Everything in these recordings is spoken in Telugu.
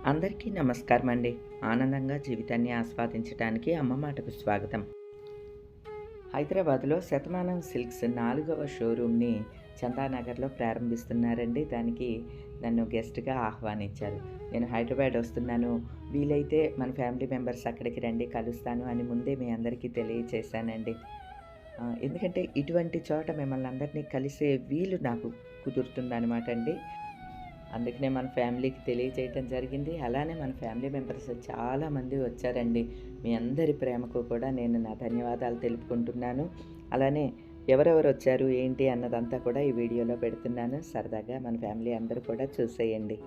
అందరికీ నమస్కారం అండి. ఆనందంగా జీవితాన్ని ఆస్వాదించడానికి అమ్మ మాటకు స్వాగతం. హైదరాబాద్లో శతమానం సిల్క్స్ 4వ షోరూమ్ని చందానగర్లో ప్రారంభిస్తున్నారండి. దానికి నన్ను గెస్ట్గా ఆహ్వానించారు. నేను హైదరాబాద్ వస్తున్నాను, వీలైతే మన ఫ్యామిలీ మెంబర్స్ అక్కడికి రండి, కలుస్తాను అని ముందే మీ అందరికీ తెలియచేశానండి. ఎందుకంటే ఇటువంటి చోట మిమ్మల్ని అందరినీ కలిసే వీలు నాకు కుదురుతుందనమాట అండి. అందుకనే మన ఫ్యామిలీకి తెలియచేయటం జరిగింది. అలానే మన ఫ్యామిలీ మెంబర్స్ చాలామంది వచ్చారండి. మీ అందరి ప్రేమకు కూడా నేను నా ధన్యవాదాలు తెలుపుకుంటున్నాను. అలానే ఎవరెవరు వచ్చారు ఏంటి అన్నదంతా కూడా ఈ వీడియోలో పెడుతున్నాను. సరదాగా మన ఫ్యామిలీ అందరూ కూడా చూసేయండి.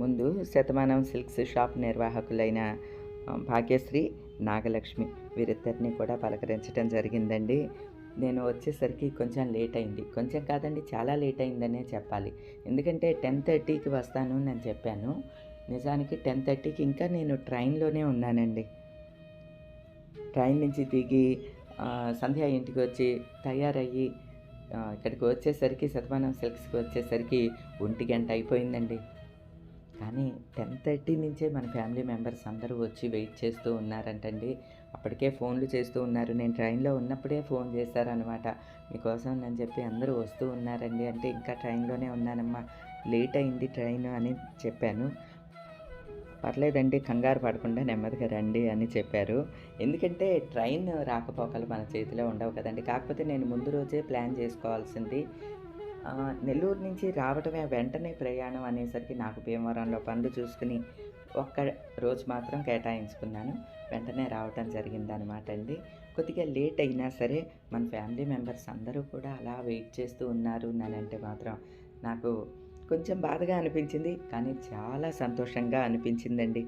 ముందు శతమానం సిల్క్స్ షాప్ నిర్వాహకులైన భాగ్యశ్రీ, నాగలక్ష్మి వీరిద్దరిని కూడా పలకరించడం జరిగిందండి. నేను వచ్చేసరికి కొంచెం లేట్ అయింది. కొంచెం కాదండి, చాలా లేట్ అయిందనే చెప్పాలి. ఎందుకంటే 10:30కి వస్తాను నేను చెప్పాను. నిజానికి 10:30కి ఇంకా నేను ట్రైన్లోనే ఉన్నానండి. ట్రైన్ నుంచి దిగి సంధ్య ఇంటికి వచ్చి తయారయ్యి ఇక్కడికి వచ్చేసరికి శతమానం సిల్క్స్కి వచ్చేసరికి 1 అయిపోయిందండి. కానీ 10:30 నుంచే మన ఫ్యామిలీ మెంబర్స్ అందరూ వచ్చి వెయిట్ చేస్తూ ఉన్నారంటండి. అప్పటికే ఫోన్లు చేస్తూ ఉన్నారు. నేను ట్రైన్లో ఉన్నప్పుడే ఫోన్ చేశారనమాట. మీకోసం అని చెప్పి అందరూ వస్తూ ఉన్నారండి అంటే, ఇంకా ట్రైన్లోనే ఉన్నానమ్మా, లేట్ అయింది ట్రైన్ అని చెప్పాను. పర్లేదండి, కంగారు పడకుండా నెమ్మదిగా రండి అని చెప్పారు. ఎందుకంటే ట్రైన్ రాకపోకలు మన చేతిలో ఉండవు కదండి. కాకపోతే నేను ముందు రోజే ప్లాన్ చేసుకోవాల్సింది. నెల్లూరు నుంచి రావటమే వెంటనే ప్రయాణం అనేసరికి నాకు భీమవరంలో పనులు చూసుకుని ఒక్క రోజు మాత్రం కేటాయించుకున్నాను. వెంటనే రావటం జరిగిందనమాట అండి. కొద్దిగా లేట్ అయినా సరే మన ఫ్యామిలీ మెంబర్స్ అందరూ కూడా అలా వెయిట్ చేస్తూ ఉన్నారు అంటే మాత్రం నాకు కొంచెం బాధగా అనిపించింది, కానీ చాలా సంతోషంగా అనిపించిందండి.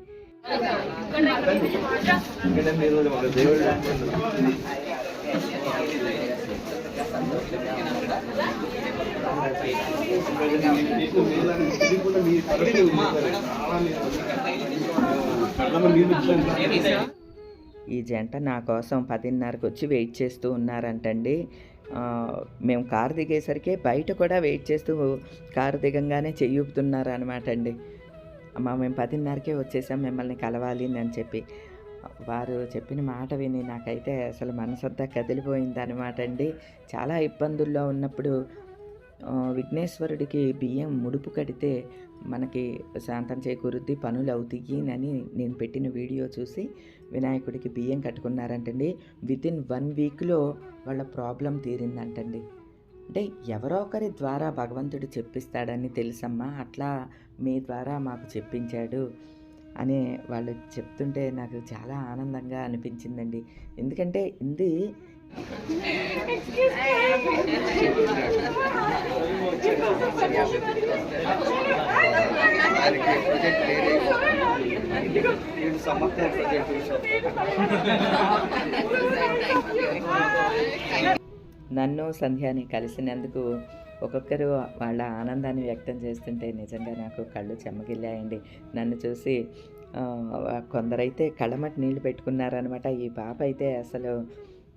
ఈ జంట నా కోసం 10:30కి వచ్చి వెయిట్ చేస్తూ ఉన్నారంటండి. మేము కారు దిగేసరికి బయట కూడా వెయిట్ చేస్తూ కారు దిగంగానే చెయ్యూపుతున్నారు అనమాట అండి. అమ్మ, మేము 10:30కే వచ్చేసాం మిమ్మల్ని కలవాలి అని చెప్పి. వారు చెప్పిన మాట విని నాకైతే అసలు మనసంతా కదిలిపోయిందనమాట అండి. చాలా ఇబ్బందుల్లో ఉన్నప్పుడు విఘ్నేశ్వరుడికి బియ్యం ముడుపు కడితే మనకి శాంతం చేకూరుద్ది, పనులు అవుతాయి అని నేను పెట్టిన వీడియో చూసి వినాయకుడికి బియ్యం కట్టుకున్నారంటండి. వితిన్ 1 వీక్లో వాళ్ళ ప్రాబ్లం తీరిందంటండి. అంటే ఎవరో ఒకరి ద్వారా భగవంతుడు చెప్పిస్తాడని తెలుసమ్మా, అట్లా మీ ద్వారా మాకు చెప్పించాడు అని వాళ్ళు చెప్తుంటే నాకు చాలా ఆనందంగా అనిపించిందండి. ఎందుకంటే ఇది నన్ను సంధ్యాని కలిసినందుకు ఒక్కొక్కరు వాళ్ళ ఆనందాన్ని వ్యక్తం చేస్తుంటే నిజంగా నాకు కళ్ళు చెమ్మగిల్లాయండి. నన్ను చూసి కొందరైతే కళ్ళమటి నీళ్ళు పెట్టుకున్నారనమాట. ఈ పాప అయితే అసలు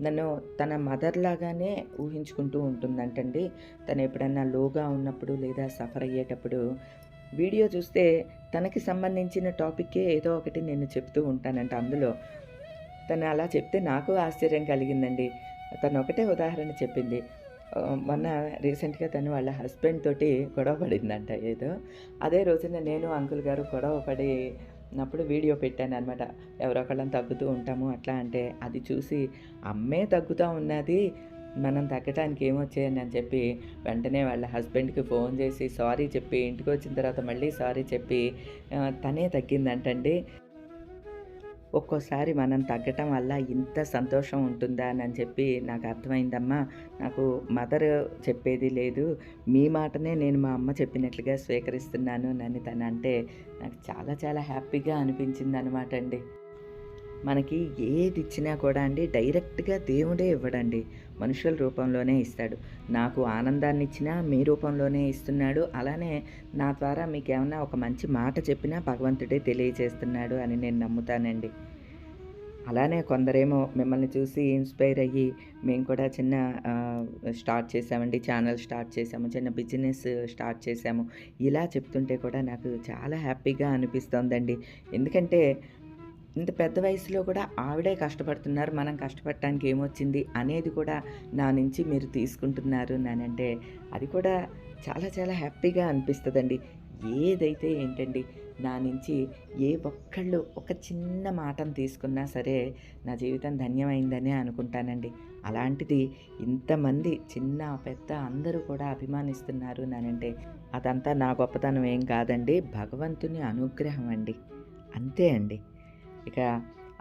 నన్ను తన మదర్ లాగానే ఊహించుకుంటూ ఉంటుందంటండి. తను ఎప్పుడన్నా లోగా ఉన్నప్పుడు లేదా సఫర్ అయ్యేటప్పుడు వీడియో చూస్తే తనకి సంబంధించిన టాపిక్కే ఏదో ఒకటి నేను చెప్తూ ఉంటానంట. అందులో తను అలా చెప్తే నాకు ఆశ్చర్యం కలిగిందండి. తను ఒకటే ఉదాహరణ చెప్పింది. మొన్న రీసెంట్గా తను వాళ్ళ హస్బెండ్ తోటి గొడవ పడిందంట ఏదో. అదే రోజున నేను అంకుల్ గారు గొడవ పడినప్పుడు వీడియో పెట్టాను అనమాట. ఎవరో ఒకళ్ళని తగ్గుతూ ఉంటాము అట్లా అంటే, అది చూసి అమ్మే తగ్గుతూ ఉన్నది, మనం తగ్గటానికి ఏమొచ్చాయని అని చెప్పి వెంటనే వాళ్ళ హస్బెండ్కి ఫోన్ చేసి సారీ చెప్పి, ఇంటికి వచ్చిన తర్వాత మళ్ళీ సారీ చెప్పి తనే తగ్గిందంటండి. ఒక్కోసారి మనం తగ్గటం వల్ల ఇంత సంతోషం ఉంటుందా అని చెప్పి నాకు అర్థమైందమ్మా. నాకు మదర్ చెప్పేది లేదు, మీ మాటనే నేను మా అమ్మ చెప్పినట్లుగా స్వీకరిస్తున్నాను అని తను అంటే నాకు చాలా చాలా హ్యాపీగా అనిపించింది అనమాట అండి. మనకి ఏది ఇచ్చినా కూడా అండి డైరెక్ట్‌గా దేవుడే ఇవ్వడండి. మనుషుల రూపంలోనే ఇస్తాడు. నాకు ఆనందాన్ని ఇచ్చినా మీ రూపంలోనే ఇస్తున్నాడు. అలానే నా ద్వారా మీకేమన్నా ఒక మంచి మాట చెప్పినా భగవంతుడే తెలియజేస్తున్నాడు అని నేను నమ్ముతానండి. అలానే కొందరేమో మిమ్మల్ని చూసి ఇన్‌స్పైర్ అయ్యి మేము కూడా చిన్న స్టార్ట్ చేశామండి. ఛానల్ స్టార్ట్ చేశాము. చిన్న బిజినెస్ స్టార్ట్ చేశాము. ఇలా చెప్తుంటే కూడా నాకు చాలా హ్యాపీగా అనిపిస్తోందండి. ఎందుకంటే ఇంత పెద్ద వయసులో కూడా ఆవిడే కష్టపడుతున్నారు. మనం కష్టపడటానికి ఏమొచ్చింది అనేది కూడా నా నుంచి మీరు తీసుకుంటున్నారు నానంటే అది కూడా చాలా చాలా హ్యాపీగా అనిపిస్తదండి. ఏదైతే ఏంటండి నా నుంచి ఏ ఒక్కళ్ళు ఒక చిన్న మాటను తీసుకున్నా సరే నా జీవితం ధన్యమైందనే అనుకుంటానండి. అలాంటిది ఇంతమంది చిన్న పెద్ద అందరూ కూడా అభిమానిస్తున్నారు నానంటే అదంతా నా గొప్పతనం ఏం కాదండి. భగవంతుని అనుగ్రహం అండి. అంతే అండి. ఇక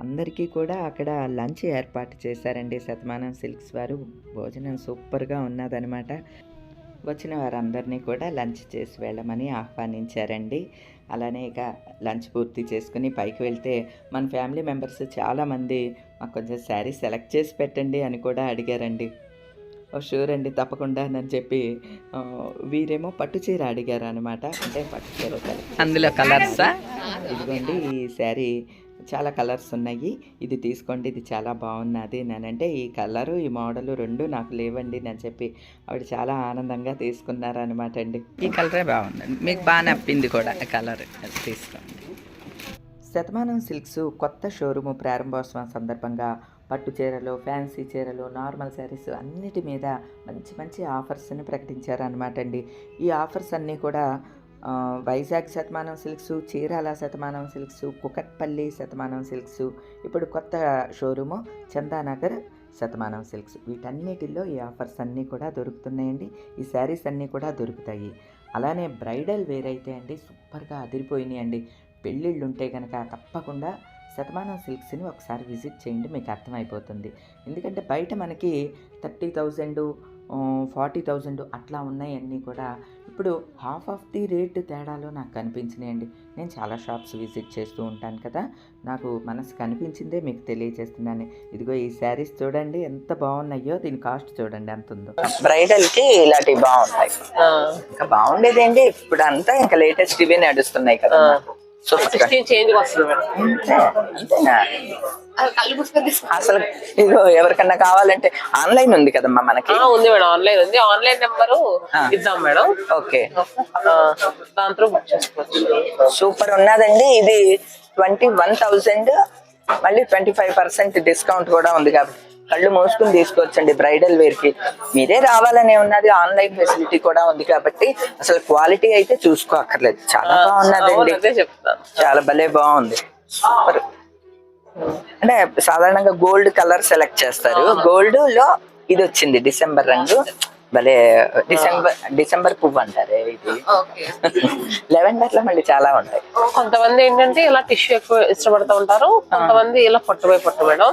అందరికీ కూడా అక్కడ లంచ్ ఏర్పాటు చేశారండి శతమానం సిల్క్స్ వారు. భోజనం సూపర్‌గా ఉన్నదనమాట. వచ్చిన వారందరినీ కూడా లంచ్ చేసి వెళ్ళమని ఆహ్వానించారండి. అలానే ఇక లంచ్ పూర్తి చేసుకుని పైకి వెళ్తే మన ఫ్యామిలీ మెంబర్స్ చాలామంది మాకు కొంచెం శారీ సెలెక్ట్ చేసి పెట్టండి అని కూడా అడిగారండి. ఓహ్! షూర్ అండి తప్పకుండానని చెప్పి వీరేమో పట్టు చీర అడిగారనమాట. అంటే పట్టు చీర సెలెక్ట్ అందులో కలర్సా? ఇదిగోండి ఈ శారీ చాలా కలర్స్ ఉన్నాయి. ఇది తీసుకోండి ఇది చాలా బాగున్నది నేనంటే ఈ కలరు ఈ మోడలు 2 నాకు లేవండి అని చెప్పి ఆవిడ చాలా ఆనందంగా తీసుకున్నారనమాట అండి. ఈ కలరే బాగుందండి. మీకు బాగా నప్పింది కూడా కలర్ తీసుకోండి. శతమానం సిల్క్స్ కొత్త షోరూము ప్రారంభోత్సవం సందర్భంగా పట్టు చీరలు, ఫ్యాన్సీ చీరలు, నార్మల్ శారీస్ అన్నిటి మీద మంచి మంచి ఆఫర్స్ని ప్రకటించారనమాట అండి. ఈ ఆఫర్స్ అన్నీ కూడా Vizag Shatamanam silks, Chirala Shatamanam silks, Kukatpally Shatamanam silks, ఇప్పుడు కొత్త షోరూము చందానగర్ శతమానం సిల్క్స్, వీటన్నిటిలో ఈ ఆఫర్స్ అన్నీ కూడా దొరుకుతున్నాయండి. ఈ శారీస్ అన్నీ కూడా దొరుకుతాయి. అలానే బ్రైడల్ వేర్ అయితే అండి సూపర్గా అదిరిపోయినాయి అండి. పెళ్ళిళ్ళు ఉంటే కనుక తప్పకుండా శతమానం సిల్క్స్ని ఒకసారి విజిట్ చేయండి, మీకు అర్థమైపోతుంది. ఎందుకంటే బయట మనకి 30,000 40,000 అట్లా ఉన్నాయన్నీ కూడా ఇప్పుడు హాఫ్ ఆఫ్ ది రేట్ తేడాలో నాకు కనిపించినాయండి. నేను చాలా షాప్స్ విజిట్ చేస్తూ ఉంటాను కదా, నాకు మనసు కనిపించిందే మీకు తెలియజేస్తున్నాను. ఇదిగో ఈ శారీస్ చూడండి ఎంత బాగున్నాయో, దీని కాస్ట్ చూడండి ఎంత ఉందో. బ్రైడల్కి ఇలాంటివి బాగుంటాయి. ఇంకా బాగుండేది ఏంటి ఇప్పుడు అంతా ఇంకా లేటెస్ట్ ఇవే నడుస్తున్నాయి కదా. చేంజ్ వస్తుంది అంతేనా? అసలు ఇదిగో ఎవరికన్నా కావాలంటే ఆన్లైన్ ఉంది కదమ్మా మనకి. ఉంది మేడం, ఆన్లైన్ ఉంది. ఆన్లైన్ నెంబరు ఇద్దాం మేడం. ఓకే, దాంట్లో బుక్ చేసుకోవచ్చు. సూపర్ ఉన్నదండి. ఇది 21,000 మళ్ళీ 25% డిస్కౌంట్ కూడా ఉంది కాబట్టి కళ్ళు మూసుకుని తీసుకోవచ్చండి. బ్రైడల్ వేర్ కి మీరే రావాలనే ఉన్నది. ఆన్లైన్ ఫెసిలిటీ కూడా ఉంది కాబట్టి అసలు క్వాలిటీ అయితే చూసుకోక్కర్లేదు. చాలా బాగున్నదండి, చాలా భలే బాగుంది. సూపర్. అంటే సాధారణంగా గోల్డ్ కలర్ సెలెక్ట్ చేస్తారు. గోల్డ్ లో ఇది వచ్చింది డిసెంబర్ రంగు, భలే డిసెంబర్ పువ్వు అంటారే ఇది. లెవెండర్ లో మళ్ళీ చాలా ఉంటాయి. కొంతమంది ఏంటంటే ఇలా టిష్యూ ఎక్కువ ఇష్టపడుతూ ఉంటారు, కొంతమంది ఇలా పట్టు మేడం.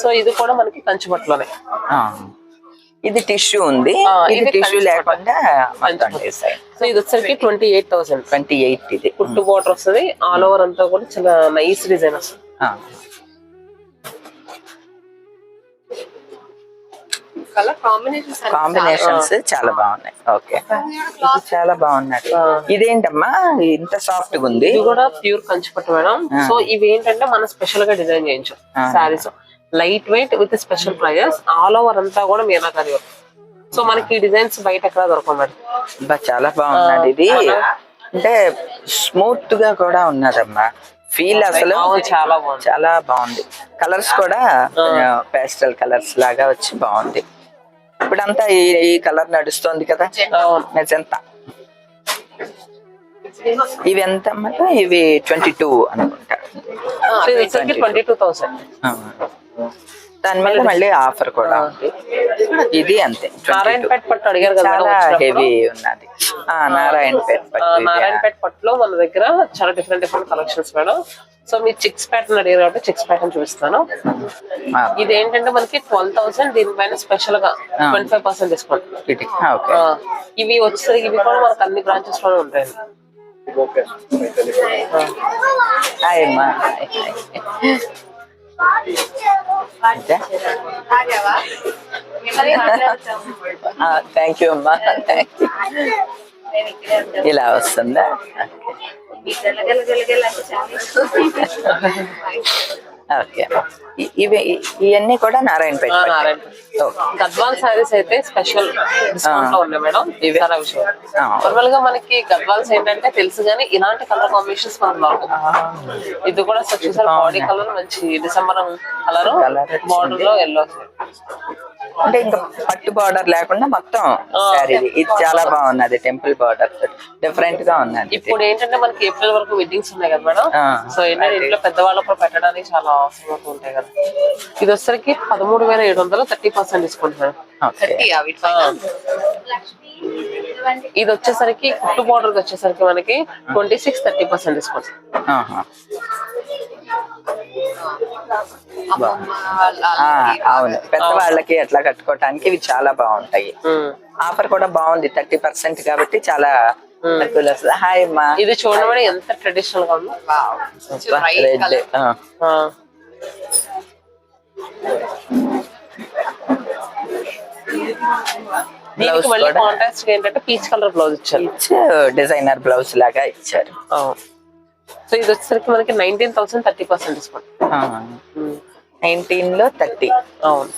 సో ఇది కూడా మనకి కంచి పట్టులోనే. ఇది టిష్యూ ఉంది, ఇది టిష్యూ లేకుండా సో ఇది వచ్చరికి 28,000. 28 ఇది కుట్టు బోర్డర్ వస్తుంది. ఆల్ ఓవర్ అంతా కూడా చాలా నైస్ డిజైన్ వస్తుంది. కాంబినేషన్స్ చాలా బాగున్నాయి. ఓకే, ఇది చాలా బాగున్నది. ఇదేంటమ్మా ఇంత సాఫ్ట్ గా ఉంది? ఇది కూడా ప్యూర్ కంచి పట్టు మేడం. సో ఇవి ఏంటంటే మనం స్పెషల్ గా డిజైన్ చేయించాం saris. Light weight with special prices. All over అంతా కూడా మీనాకారి వర్క్. సో మనకి ఈ డిజైన్స్ బయట ఎక్కడ దొరకవు మేడం. చాలా బాగున్నది ఇది. అంటే స్మూత్ గా కూడా ఉన్నదమ్మా ఫీల్. అసలు చాలా బాగుంది. కలర్స్ కూడా పేస్టల్ కలర్స్ లాగా వచ్చి బాగుంది. ఇప్పుడంతా ఈ కలర్ నడుస్తుంది కదా మెజంతా. ఇవి ఎంత అన్నమాట? ఇవి 22 అనుకుంటా. 22,000. దాని మీద మళ్ళీ ఆఫర్ కూడా ఉంది. ఇది అంతే. నారాయణపేట పట్టు అడిగారు కదా, చాలా హెవీ ఉన్నది. నారాయణపేట పట్టులో మన దగ్గర చాలా డిఫరెంట్ కలెక్షన్స్ మేడం. సో మీరు చిక్స్ ప్యాటర్న్ అడిగారు కాబట్టి చిక్స్ ప్యాటర్న్ చూపిస్తాను. ఇది ఏంటంటే మనకి 12,000, దీనిపైన స్పెషల్ గా 25% డిస్కౌంట్. ఇవి వచ్చేసరికి ఇవి కూడా మనకు అన్ని బ్రాంచెస్ లోనే ఉంటాయి. థ్యాంక్ యూ అమ్మా, థ్యాంక్ యూ. ఇలా వస్తుందా? ఓకే, ఇవన్నీ కూడా నారాయణపేట. గద్వాల్ సారీస్ అయితే స్పెషల్ డిస్కౌంట్ లో ఉన్నాయి మేడం. ఇవి చాలా విషయం. నార్మల్ గా మనకి గద్వాల్స్ ఏంటంటే తెలుసు కానీ ఇలాంటి కలర్ కాంబినేషన్స్ మనకు దొరకవు. ఇది కూడా చూసారు, బాడీ కలర్ మంచి డిసెంబర్ కలర్, బార్డర్ లో ఎల్లో. అంటే ఇంకా పట్టు బార్డర్ లేకుండా మొత్తం శారీ. ఇది చాలా బాగున్నది, టెంపుల్ బార్డర్ డిఫరెంట్ గా ఉన్నది. ఇప్పుడు ఏంటంటే మనకి ఏప్రిల్ వరకు వెడ్డింగ్స్ ఉన్నాయి కదా మేడం. సో ఏంటంటే ఇంట్లో పెద్దవాళ్ళకు కూడా పెట్టడానికి చాలా అవసరం ఉంటాయి కదా. ఇది వచ్చేసరికి 13,700, 30% డిస్కౌంట్ మేడం. ఇది వచ్చేసరికి కుట్టు బార్డర్ వచ్చేసరికి మనకి 26, 30% డిస్కౌంట్. అవును, పెద్దవాళ్ళకి ఎట్లా కట్టుకోవటానికి ఇవి చాలా బాగుంటాయి. ఆఫర్ కూడా బాగుంది, 30% కాబట్టి చాలా అనుకూల. హాయ్ అమ్మా, ఇది చూడండి ఎంత ట్రెడిషనల్ గా ఉందో. దీనికి మళ్ళీ కాంట్రాస్ట్ ఏంటంటే పీచ్ కలర్ బ్లౌజ్ ఇచ్చారు, డిజైనర్ బ్లౌజ్ లాగా ఇచ్చారు. సో ఇది వచ్చేసరికి మనకి 19,000, 30% డిస్కౌంట్. 19 లో 30. అవును,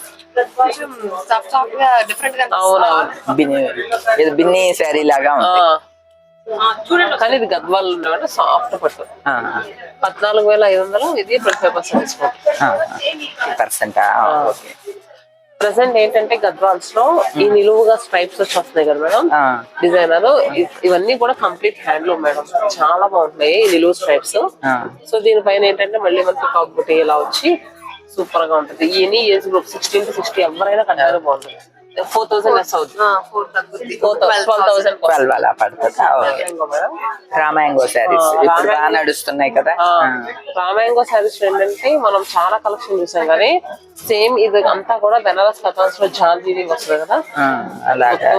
ఇది బిన్ని శారీ లాగా ఉంది. కానీ ఇది గద్వాల్ ఉండేవాడు సాఫ్ట్ పట్టు. 14,500, ఇది 25% డిస్కౌంట్. ప్రెసెంట్ ఏంటంటే గద్వాల్స్ లో ఈ నిలువుగా స్ట్రైప్స్ వచ్చి వస్తున్నాయి కదా మేడం, డిజైనర్. ఇవన్నీ కూడా కంప్లీట్ హ్యాండ్లూమ్ మేడం, చాలా బాగుంటాయి ఈ నిలువు స్ట్రైప్స్. సో దీనిపైన ఏంటంటే మళ్ళీ మనకి కాకుటి ఇలా వచ్చి సూపర్ గా ఉంటుంది. ఎనీ ఏజ్ గ్రూప్ 16 to 60 ఎవరైనా కట్టారు బాగుంటుంది. 4,000 లెస్ అవుతుంది, 12,000 అలా పడుతుంది. రామాయంగో శారీస్ ఇప్పుడు బాగా నడుస్తున్నాయి కదా. రామాయంగో శారీస్ ఏంటంటే మనం చాలా కలెక్షన్ చూసాం కానీ సేమ్ ఇది అంతా కూడా బెనారస్ కథాన్స్ లో జాన్వీ వస్తుంది కదా, అలాగా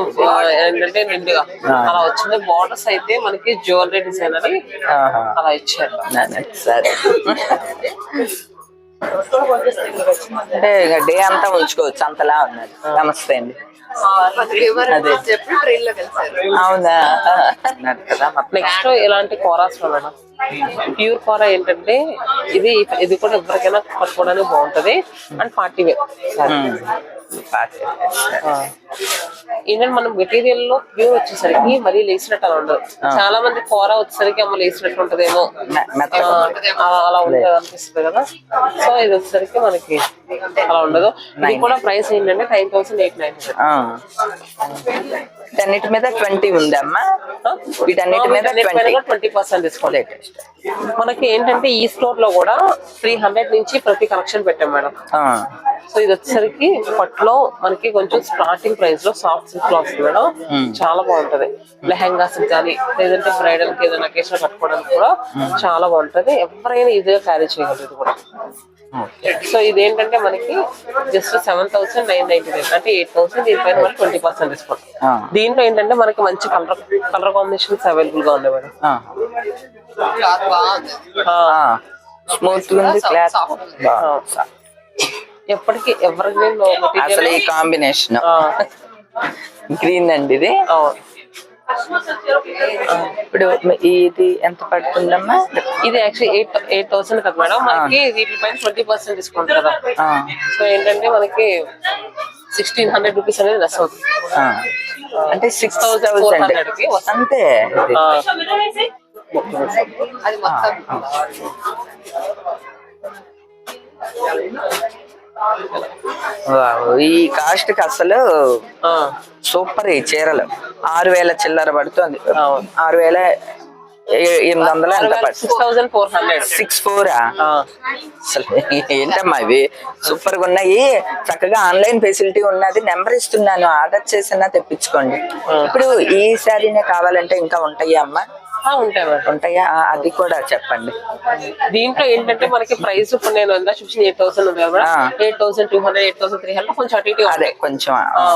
ఏంటంటే నిండుగా అలా వచ్చింది. బార్డర్స్ అయితే మనకి జ్యువెలరీ డిజైన్ అని అలా ఇచ్చారు. సరే, అంటే డే అంతా ఉంచుకోవచ్చు అంతలా ఉన్నది. నమస్తే అండి. అవునా, నెక్స్ట్ ఇలాంటి కోరాస్ లో మేడం, ప్యూర్ కోరా ఏంటంటే ఇది కూడా ఎవరికైనా కట్టుకోవడానికి బాగుంటది. అండ్ పార్టీ వేర్ ఏంటంటే మనం మెటీరియల్ లో ప్యూర్ వచ్చేసరికి మరీ లేసినట్టు అలా ఉండదు. చాలా మంది కోరా వచ్చేసరికి అమ్మ లేసినట్టు ఉంటదేమో, అలా ఉంటుంది అనిపిస్తుంది కదా. సో ఇది వచ్చేసరికి మనకి అలా ఉండదు. ఇది కూడా ప్రైస్ ఏంటంటే 9,890. వీటన్నిటి మీద 20 ఉందమ్మా. వీటన్నిటి మీద 20% డిస్కౌంట్. మనకి ఏంటంటే ఈ స్టోర్ లో కూడా 300 నుంచి ప్రతి కలెక్షన్ పెట్టాం మేడం. సో ఇది వచ్చేసరికి పట్లో మనకి కొంచెం స్టార్టింగ్ ప్రైస్ లో సాఫ్ట్ సిల్క్ లో వస్తుంది మేడం, చాలా బాగుంటది. లెహంగాస్ కానీ లేదంటే బ్రైడల్ కి ఏదైనా అకేషన్ కట్టుకోవడానికి కూడా చాలా బాగుంటది. ఎవరైనా ఈజీగా క్యారీ చేయగలరు ఇది కూడా. సో ఇదేంటంటే మనకి జస్ట్ 7,999, అంటే 8,000. దీనిపైన మనకి 20% డిస్కౌంట్. దీంట్లో ఏంటంటే మనకి మంచి కలర్ కాంబినేషన్స్ అవైలబుల్ గా ఉన్నాయి మేడం. స్మూత్ ఉంది క్లాత్, ఎప్పటికీ ఎవరికి అసలు ఈ కాంబినేషన్ గ్రీన్ అండి ఇది. ఇప్పుడు ఇది ఎంత పడుతుందమ్మా? ఇది యాక్చువల్లీ 8,000 కదా మేడం, మనకి వీటిపైన 20% డిస్కౌంట్ కదా. సో ఏంటంటే మనకి 1,600 రూపీస్ అనేది లెస్ అవుతుంది. అంటే 6,400 అంతే. ఈ కాస్ట్ కి అసలు సూపర్. ఈ చీరలు 6,000 చిల్లర పడుతుంది. 6,800 ఎంత పడుతుంది? 64. అసలు ఏంటమ్మా ఇవి సూపర్ గా ఉన్నాయి. చక్కగా ఆన్లైన్ ఫెసిలిటీ ఉన్నది. నెంబర్ ఇస్తున్నాను, ఆర్డర్ చేసినా తెప్పించుకోండి. ఇప్పుడు ఈ శారీనే కావాలంటే ఇంకా ఉంటాయా అమ్మా? ఉంటాయా? అది కూడా చెప్పండి. దీంట్లో ఏంటంటే మనకి ప్రైస్ ఇప్పుడు నేను ఎంత చూసిన 8,000 ఉంది కదా, 8,200, 8,300 కొంచెం అటు ఇటు. అదే కొంచెం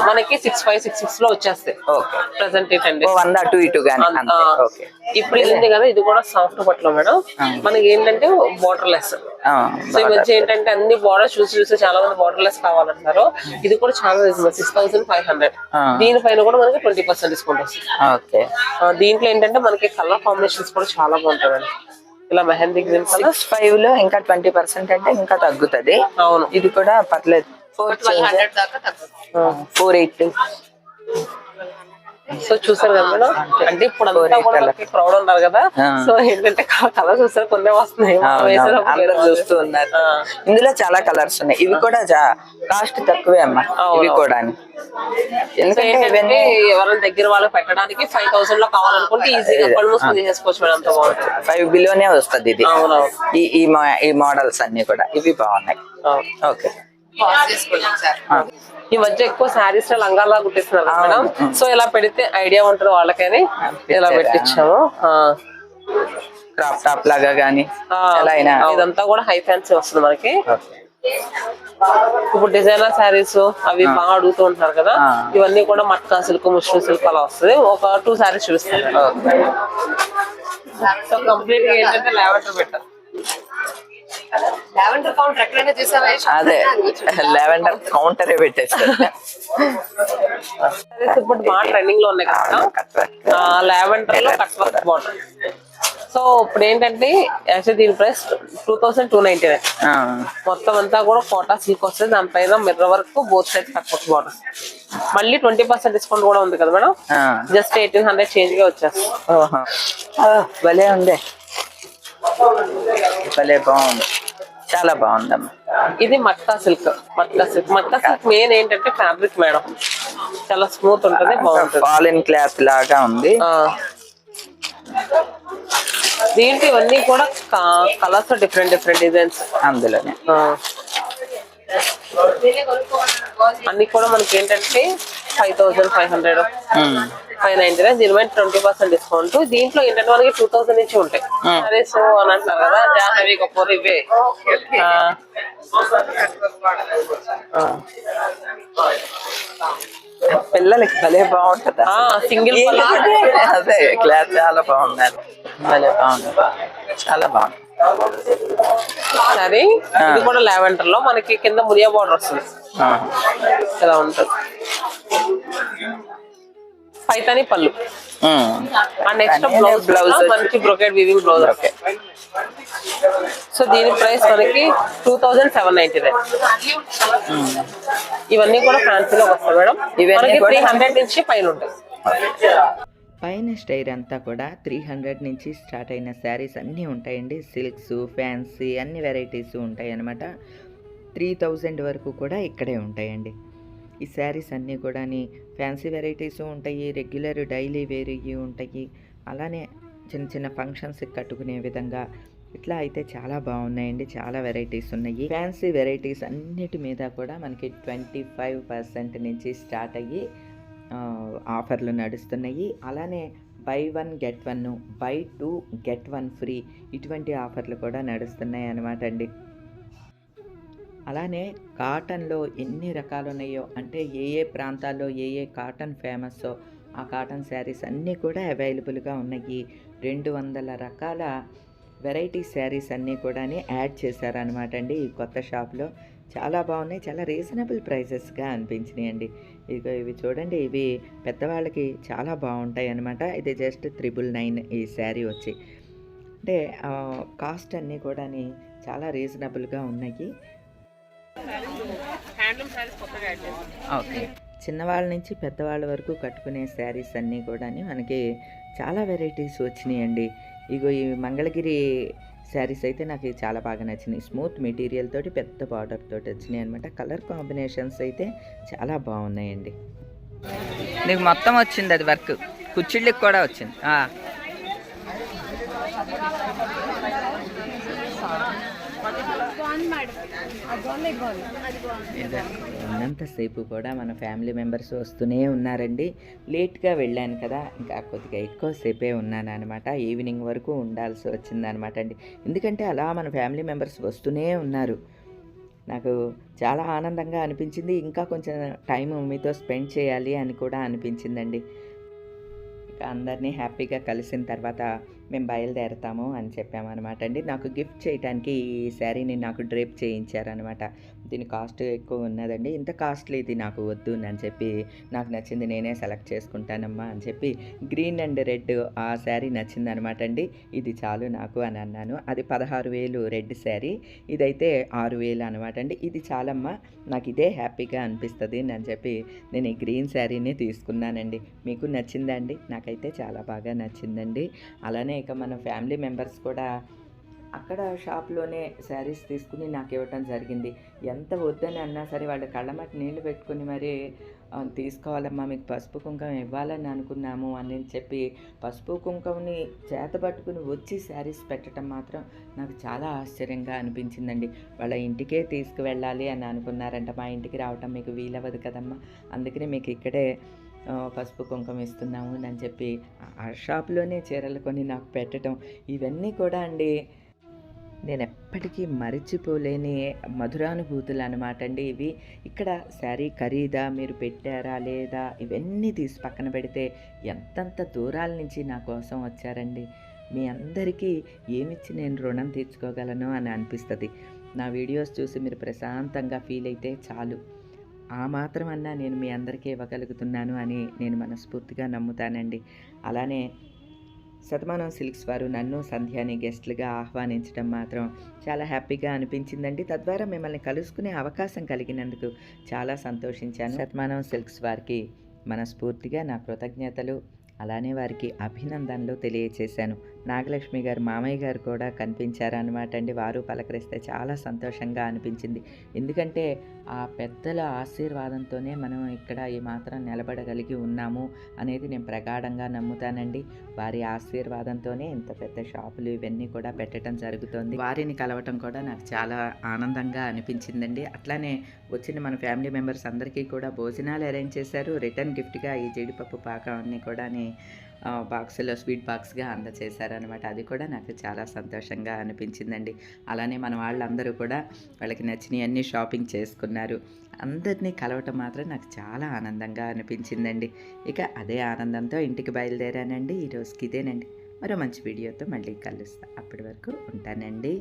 మనకి 6,500, 6,600 లో వచ్చేస్తాయి ప్రెసెంట్. 100 అటు ఇటు గానీ. ఇప్పుడు ఇది ఉంది కదా, ఇది కూడా సాఫ్ట్ పట్లో మేడం. మనకి ఏంటంటే బార్డర్ లెస్ సో ఈ మధ్య ఏంటంటే అన్ని బార్డర్ చూసి చాలా మంది బార్డర్ లెస్ కావాలంటున్నారు. ఇది కూడా చాలా రీజనబుల్ 6500. దీనిపైన కూడా మనకి 20% డిస్కౌంట్ వస్తుంది. ఓకే. దీంట్లో ఏంటంటే మనకి కలర్ కాంబినేషన్స్ కూడా చాలా బాగుంటాయండి. ఇలా మెహందీ గ్రీన్ 65 లో ఇంకా 20% అంటే ఇంకా తగ్గుతుంది. అవును, ఇది కూడా పర్లేదు. 480. సో చూసారు కదా మేడం, అంటే ఇప్పుడు అంతా కూడా క్రౌడ్ ఉన్నారు కదా, సో ఏంటంటే కలర్ చూసారు కొన్ని వస్తున్నాయి, అందరూ చూస్తూ ఉన్నారు. ఇందులో చాలా కలర్స్ ఉన్నాయి. ఇవి కూడా కాస్ట్ తక్కువే అమ్మా ఇవి కూడా. ఎందుకంటే ఎవరైనా దగ్గర వాళ్ళకి పెట్టడానికి 5000 లో కావాలనుకుంటే ఈజీగా కళ్ళు మూసుకొని చేసుకోవచ్చు మేడం. అంత బాగుంటుంది. 5 బిలోనే వస్తుంది ఇది. అవునవును. ఈ మోడల్స్ అన్ని కూడా ఇవి బాగున్నాయి. ఓకే. ఈ మధ్య ఎక్కువ శారీస్ లంగాలా కుట్టిస్తున్నారు కదా మేడం, సో ఇలా పెడితే ఐడియా ఉంటుంది వాళ్ళకని ఇలా పెట్టించాము. క్రాప్ టాప్ లాగా గానీ ఇదంతా కూడా హై ఫ్యాన్సీ వస్తుంది మనకి. ఇప్పుడు డిజైనర్ శారీస్ అవి బాగా అడుగుతూ ఉంటారు కదా, ఇవన్నీ కూడా మట్కా సిల్క్, ముష్రూ సిల్క్ అలా వస్తుంది. ఒక 2 శారీస్ చూపిస్తాను. సో కంప్లీట్ గా ఏంటంటే లావెండర్ పెట్టారు. లావెండర్ కౌంటర్ ఎక్కడైనా చూసావా? అదే లావెండర్ కౌంటరే పెట్టేస్తారు. ఇప్పుడు బాగా ట్రెండింగ్ లో ఉన్నాయి కదా లావెండర్ లో కట్ వర్క్ బార్డర్. సో ఇప్పుడు ఏంటంటే యాక్చువల్లీ దీని ప్రైస్ 2299. మొత్తం అంతా కూడా కోటా సిల్క్ వస్తుంది. దానిపైన mirror work, both side cut work border. మళ్ళీ 20% డిస్కౌంట్ కూడా ఉంది కదా మేడం. జస్ట్ 1800 చేంజ్ గా వచ్చేస్తుంది. భలే ఉంది, భలే బాగుంది, చాలా బాగుందమ్మా. ఇది matka silk. Matka silk main ఏంటంటే ఫ్యాబ్రిక్ మేడం, చాలా స్మూత్ ఉంటుంది, బాగుంటుంది. ఫాలిన్ క్లాత్ లాగా ఉంది. దీంట్లో ఇవన్నీ కూడా కలర్స్ డిఫరెంట్ డిజైన్స్ అందులోనే. అన్ని కూడా మనకి ఏంటంటే 5500, 599. దీనిపై 20% డిస్కౌంట్. దీంట్లో ఏంటంటే మనకి 2000 నుంచి ఉంటాయి. సరే సో అని అంటారు కదా, జాహ్నవి కపూర్ ఇవే. పిల్లలకి భలే బాగుంటది. సింగిల్ అదే క్లాత్ చాలా బాగుంది, భలే బాగుంది, చాలా బాగుంది. సరే ఇది కూడా లావెండర్ లో మనకి కింద మురియా బార్డర్ వస్తుంది. ఇలా ఉంటుంది. పైతాని పళ్ళు అండ్ నెక్స్ట్ బ్లౌజ్ మనకి బ్రోకెట్ వీవింగ్ బ్లౌజ్. సో దీని ప్రైస్ మనకి 2799. ఇవన్నీ కూడా ఫ్యాన్సీలో వస్తాయి మేడం. ఇవన్నీ 300 నుంచి పైన ఉంటాయి. పైన స్టైర్ అంతా కూడా 300 నుంచి స్టార్ట్ అయిన శారీస్ అన్నీ ఉంటాయండి. సిల్క్స్, ఫ్యాన్సీ అన్ని వెరైటీస్ ఉంటాయి అన్నమాట. 3000 వరకు కూడా ఇక్కడే ఉంటాయండి. ఈ శారీస్ అన్నీ కూడా ఫ్యాన్సీ వెరైటీస్ ఉంటాయి, రెగ్యులర్ డైలీ వేర్ ఉంటాయి, అలానే చిన్న చిన్న ఫంక్షన్స్కి కట్టుకునే విధంగా ఇట్లా అయితే చాలా బాగున్నాయండి. చాలా వెరైటీస్ ఉన్నాయి. ఫ్యాన్సీ వెరైటీస్ అన్నిటి మీద కూడా మనకి 25% నుంచి స్టార్ట్ అయ్యి ఆఫర్లు నడుస్తున్నాయి. అలానే buy 1 get 1, buy 2 get 1 free ఇటువంటి ఆఫర్లు కూడా నడుస్తున్నాయి అన్నమాట అండి. అలానే కాటన్లో ఎన్ని రకాలు ఉన్నాయో, అంటే ఏ ఏ ప్రాంతాల్లో ఏ ఏ కాటన్ ఫేమస్సో ఆ కాటన్ శారీస్ అన్నీ కూడా అవైలబుల్గా ఉన్నాయి. 200 రకాల వెరైటీ శారీస్ అన్నీ కూడా యాడ్ చేశారనమాట అండి ఈ కొత్త షాప్లో. చాలా బాగున్నాయి, చాలా రీజనబుల్ ప్రైసెస్గా అనిపించినాయి అండి. ఇవి చూడండి, ఇవి పెద్దవాళ్ళకి చాలా బాగుంటాయి అన్నమాట. ఇది జస్ట్ 999 ఈ శారీ వచ్చి. అంటే కాస్ట్ అన్నీ కూడా చాలా రీజనబుల్గా ఉన్నాయి. ఓకే, చిన్నవాళ్ళ నుంచి పెద్దవాళ్ళ వరకు కట్టుకునే శారీస్ అన్నీ కూడా మనకి చాలా వెరైటీస్ వచ్చినాయండి. ఇగో ఈ మంగళగిరి శారీస్ అయితే నాకు చాలా బాగా నచ్చినాయి. స్మూత్ మెటీరియల్ తోటి పెద్ద బార్డర్ తోటి వచ్చినాయి అనమాట. కలర్ కాంబినేషన్స్ అయితే చాలా బాగున్నాయండి. నీకు మొత్తం వచ్చింది అది వర్క్, కుచ్చిళ్ళకి కూడా వచ్చింది. ఉన్నంతసేపు కూడా మన ఫ్యామిలీ మెంబర్స్ వస్తూనే ఉన్నారండి. లేట్గా వెళ్ళాను కదా, ఇంకా కొద్దిగా ఎక్కువసేపే ఉన్నాను అనమాట. ఈవినింగ్ వరకు ఉండాల్సి వచ్చిందనమాట అండి. ఎందుకంటే అలా మన ఫ్యామిలీ మెంబర్స్ వస్తూనే ఉన్నారు. నాకు చాలా ఆనందంగా అనిపించింది. ఇంకా కొంచెం టైం మీతో స్పెండ్ చేయాలి అని కూడా అనిపించిందండి. ఇక అందరినీ హ్యాపీగా కలిసిన తర్వాత మేము బయలుదేరతాము అని చెప్పామన్నమాట అండి. నాకు గిఫ్ట్ చేయడానికి ఈ శారీని నాకు డ్రేప్ చేయించారనమాట. దీని కాస్ట్ ఎక్కువ ఉన్నదండి, ఇంత కాస్ట్లీది నాకు వద్దు అని చెప్పి, నాకు నచ్చింది నేనే సెలెక్ట్ చేసుకుంటానమ్మా అని చెప్పి గ్రీన్ అండ్ రెడ్ ఆ శారీ నచ్చిందనమాట అండి. ఇది చాలు నాకు అని అన్నాను. అది 16,000 రెడ్ శారీ, ఇదైతే 6,000 అనమాట అండి. ఇది చాలమ్మా, నాకు ఇదే హ్యాపీగా అనిపిస్తుంది అని చెప్పి నేను ఈ గ్రీన్ శారీని తీసుకున్నానండి. మీకు నచ్చిందా అండి? నాకైతే చాలా బాగా నచ్చిందండి. అలానే ఇక మన ఫ్యామిలీ మెంబర్స్ కూడా అక్కడ షాప్లోనే శారీస్ తీసుకుని నాకు ఇవ్వటం జరిగింది. ఎంత వద్దని అన్నా సరే వాళ్ళ కళ్ళమటి నీళ్లు పెట్టుకుని మరి తీసుకోవాలమ్మా, మీకు పసుపు కుంకుమ ఇవ్వాలని అనుకున్నాము అని చెప్పి పసుపు కుంకుమని చేతబట్టుకుని వచ్చి శారీస్ పెట్టడం మాత్రం నాకు చాలా ఆశ్చర్యంగా అనిపించిందండి. వాళ్ళ ఇంటికే తీసుకువెళ్ళాలి అని అనుకున్నారంట. మా ఇంటికి రావటం మీకు వీలవ్వదు కదమ్మా, అందుకని మీకు ఇక్కడే పసుపు కుంకుమ ఇస్తున్నాము అని చెప్పి ఆ షాప్లోనే చీరలు కొని నాకు పెట్టడం, ఇవన్నీ కూడా అండి నేను ఎప్పటికీ మరిచిపోలేని మధురానుభూతులు అనమాట అండి ఇవి. ఇక్కడ శారీ ఖరీదా, మీరు పెట్టారా లేదా, ఇవన్నీ తీసి పక్కన పెడితే ఎంతంత దూరాల నుంచి నా కోసం వచ్చారండి. మీ అందరికీ ఏమిచ్చి నేను రుణం తీర్చుకోగలను అని అనిపిస్తుంది. నా వీడియోస్ చూసి మీరు ప్రశాంతంగా ఫీల్ అయితే చాలు, ఆ మాత్రమన్నా నేను మీ అందరికీ ఇవ్వగలుగుతున్నాను అని నేను మనస్ఫూర్తిగా నమ్ముతానండి. అలానే శతమానం సిల్క్స్ వారు నన్ను సంధ్యాని గెస్ట్లుగా ఆహ్వానించడం మాత్రం చాలా హ్యాపీగా అనిపించిందండి. తద్వారా మిమ్మల్ని కలుసుకునే అవకాశం కలిగినందుకు చాలా సంతోషించాను. శతమానం సిల్క్స్ వారికి మనస్ఫూర్తిగా నా కృతజ్ఞతలు, అలానే వారికి అభినందనలు తెలియచేశాను. నాగలక్ష్మి గారు మామయ్య గారు కూడా కనిపించారనమాట అండి. వారు పలకరిస్తే చాలా సంతోషంగా అనిపించింది. ఎందుకంటే ఆ పెద్దల ఆశీర్వాదంతోనే మనం ఇక్కడ ఈ మాత్రం నిలబడగలిగి ఉన్నాము అనేది నేను ప్రగాఢంగా నమ్ముతానండి. వారి ఆశీర్వాదంతోనే ఇంత పెద్ద షాపులు ఇవన్నీ కూడా పెట్టడం జరుగుతుంది. వారిని కలవటం కూడా నాకు చాలా ఆనందంగా అనిపించిందండి. అట్లానే వచ్చిన మన ఫ్యామిలీ మెంబర్స్ అందరికీ కూడా భోజనాలు అరేంజ్ చేశారు. రిటర్న్ గిఫ్ట్గా ఈ జీడిపప్పు పాకాన్ని కూడా బాక్సులో స్వీట్ బాక్స్గా అందచేశారనమాట. అది కూడా నాకు చాలా సంతోషంగా అనిపించిందండి. అలానే మన వాళ్ళందరూ కూడా వాళ్ళకి నచ్చినవి అన్నీ షాపింగ్ చేసుకున్నారు. అందరినీ కలవటం మాత్రం నాకు చాలా ఆనందంగా అనిపించిందండి. ఇక అదే ఆనందంతో ఇంటికి బయలుదేరానండి. ఈరోజుకి ఇదేనండి. మరో మంచి వీడియోతో మళ్ళీ కలుస్తా. అప్పటి వరకు ఉంటానండి.